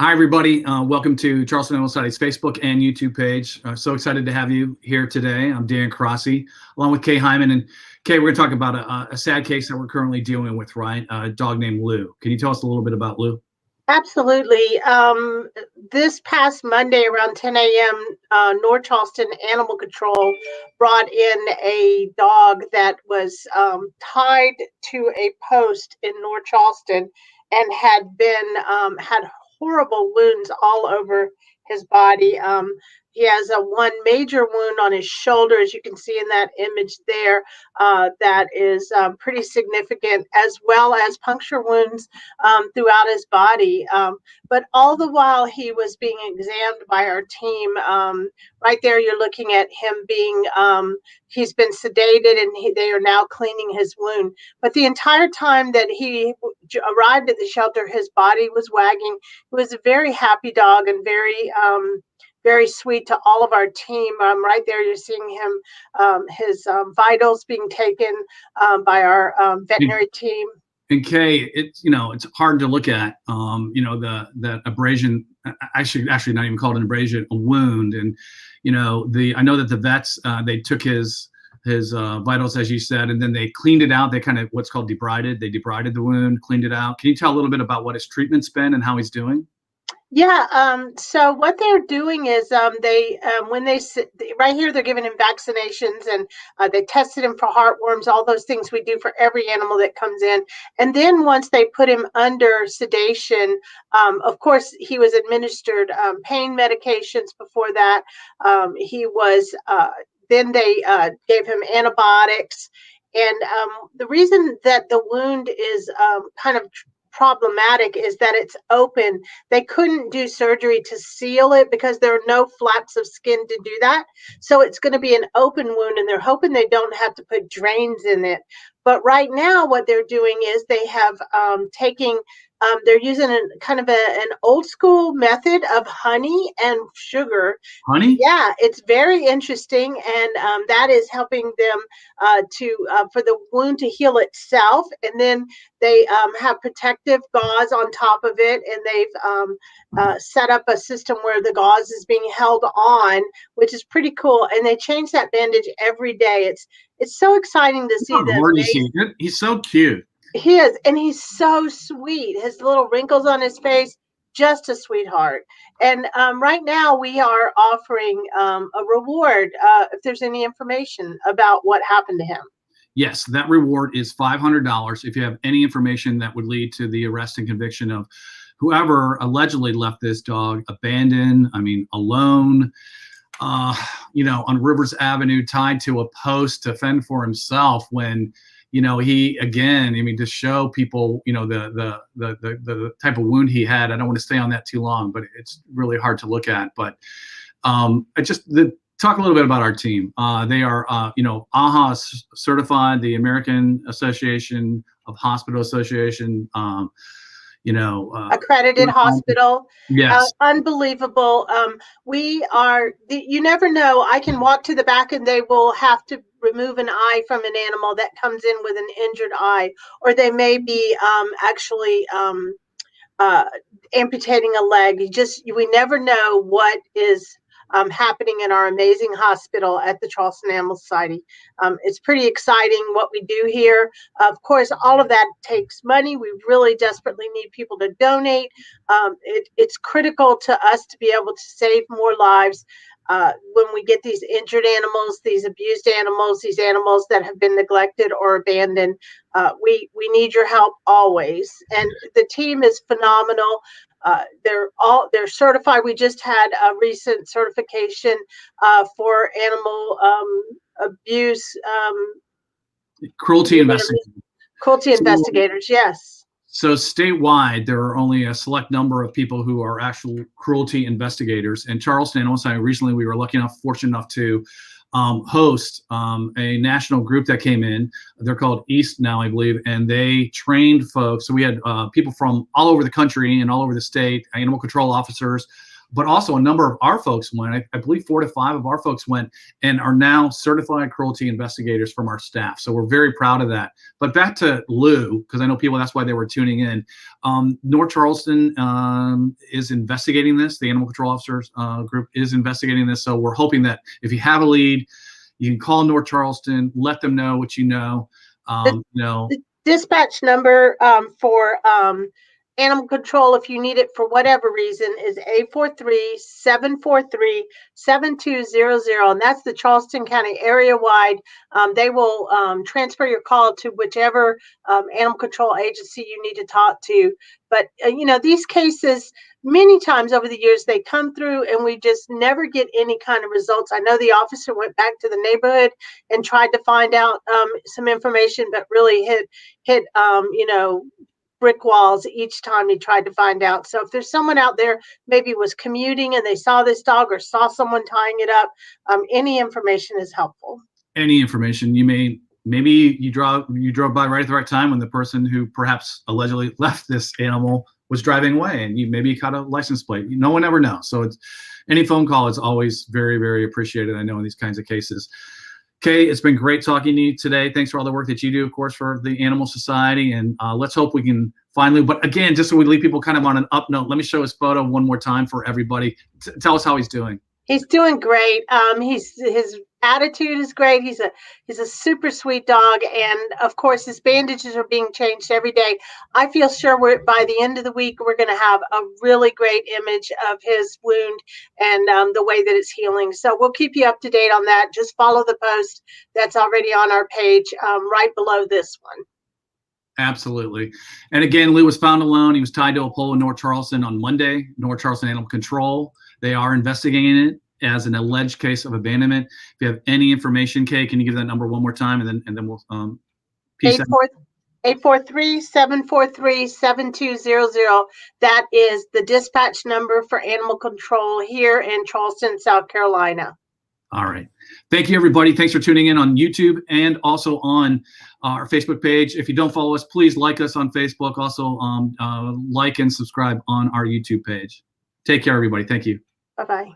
Hi, everybody. Welcome to Charleston Animal Society's Facebook and YouTube page. So excited to have you here today. I'm Dan Crossie, along with Kay Hyman. And Kay, we're going to talk about a sad case that we're currently dealing with, right? A dog named Lou. Can you tell us a little bit about Lou? Absolutely. This past Monday around 10 a.m., North Charleston Animal Control brought in a dog that was tied to a post in North Charleston and had horrible wounds all over his body. He has one major wound on his shoulder, as you can see in that image there, that is pretty significant, as well as puncture wounds throughout his body. But all the while he was being examined by our team, right there you're looking at him being, he's been sedated and they are now cleaning his wound. But the entire time that he arrived at the shelter, his body was wagging. He was a very happy dog and very sweet to all of our team. Right there, you're seeing him, his vitals being taken by our veterinary team. And Kay, it's hard to look at, that abrasion. I should actually not even call it an abrasion, a wound. And I know that the vets they took his vitals, as you said, and then they cleaned it out. They kind of what's called debrided. They debrided the wound, cleaned it out. Can you tell a little bit about what his treatment's been and how he's doing? Yeah, so what they're doing is when they sit right here, they're giving him vaccinations and they tested him for heartworms, all those things we do for every animal that comes in. And then once they put him under sedation, of course, he was administered pain medications before that. Then they gave him antibiotics. And the reason that the wound is kind of problematic is that it's open. They couldn't do surgery to seal it because there are no flaps of skin to do that. So it's going to be an open wound, and they're hoping they don't have to put drains in it. But right now what they're doing is they have they're using an old school method of honey and sugar. Honey? Yeah, it's very interesting, and that is helping them for the wound to heal itself. And then they have protective gauze on top of it, and they've set up a system where the gauze is being held on, which is pretty cool. And they change that bandage every day. It's so exciting to see that. He's so cute. He is, and he's so sweet. His little wrinkles on his face, just a sweetheart. And right now we are offering a reward if there's any information about what happened to him. Yes, that reward is $500 if you have any information that would lead to the arrest and conviction of whoever allegedly left this dog abandoned, alone, on Rivers Avenue, tied to a post to fend for himself when he, again, to show people, the type of wound he had. I don't want to stay on that too long, but it's really hard to look at. But talk a little bit about our team. They are, AHA certified, the American Association of Hospital Association, accredited hospital. Yes. Unbelievable. You never know. I can walk to the back and they will have to remove an eye from an animal that comes in with an injured eye, or they may be actually amputating a leg. We never know what is happening in our amazing hospital at the Charleston Animal Society. It's pretty exciting what we do here. Of course, all of that takes money. We really desperately need people to donate. It's critical to us to be able to save more lives when we get these injured animals, these abused animals, these animals that have been neglected or abandoned. We need your help always. And the team is phenomenal. They're certified. We just had a recent certification for animal abuse, cruelty investigators. Cruelty investigators, yes. So statewide, there are only a select number of people who are actual cruelty investigators. And Charleston Animal Society, recently we were fortunate enough to host a national group that came in. They're called East now, I believe, and they trained folks. So we had people from all over the country and all over the state, animal control officers, but also a number of our folks went. I believe 4 to 5 of our folks went and are now certified cruelty investigators from our staff. So we're very proud of that. But back to Lou, because I know people, that's why they were tuning in. North Charleston is investigating this. The Animal Control Officers group is investigating this. So we're hoping that if you have a lead, you can call North Charleston, let them know what you know. The dispatch number for animal control, if you need it for whatever reason, is 843-743-7200, and that's the Charleston County area-wide. They will transfer your call to whichever animal control agency you need to talk to. But these cases, many times over the years, they come through and we just never get any kind of results. I know the officer went back to the neighborhood and tried to find out some information, but really hit brick walls each time he tried to find out. So if there's someone out there maybe was commuting and they saw this dog or saw someone tying it up, any information is helpful. Any information maybe you drove by right at the right time when the person who perhaps allegedly left this animal was driving away, and you maybe caught a license plate. No one ever knows. So any phone call is always very, very appreciated, I know, in these kinds of cases. Kay, it's been great talking to you today. Thanks for all the work that you do, of course, for the Animal Society. And let's hope we can finally, but again, just so we leave people kind of on an up note, let me show his photo one more time for everybody. Tell us how he's doing. He's doing great. His attitude is great. He's a super sweet dog, and of course his bandages are being changed every day. I feel sure by the end of the week we're going to have a really great image of his wound and the way that it's healing. So we'll keep you up to date on that. Just follow the post that's already on our page right below this one. Absolutely. And again, Lou was found alone. He was tied to a pole in North Charleston on Monday. North Charleston Animal Control, they are investigating it as an alleged case of abandonment. If you have any information, Kay, can you give that number one more time, and then we'll 843-743-7200. That is the dispatch number for animal control here in Charleston, South Carolina. All right. Thank you, everybody. Thanks for tuning in on YouTube and also on our Facebook page. If you don't follow us, please like us on Facebook. Also, like and subscribe on our YouTube page. Take care, everybody. Thank you. Bye-bye.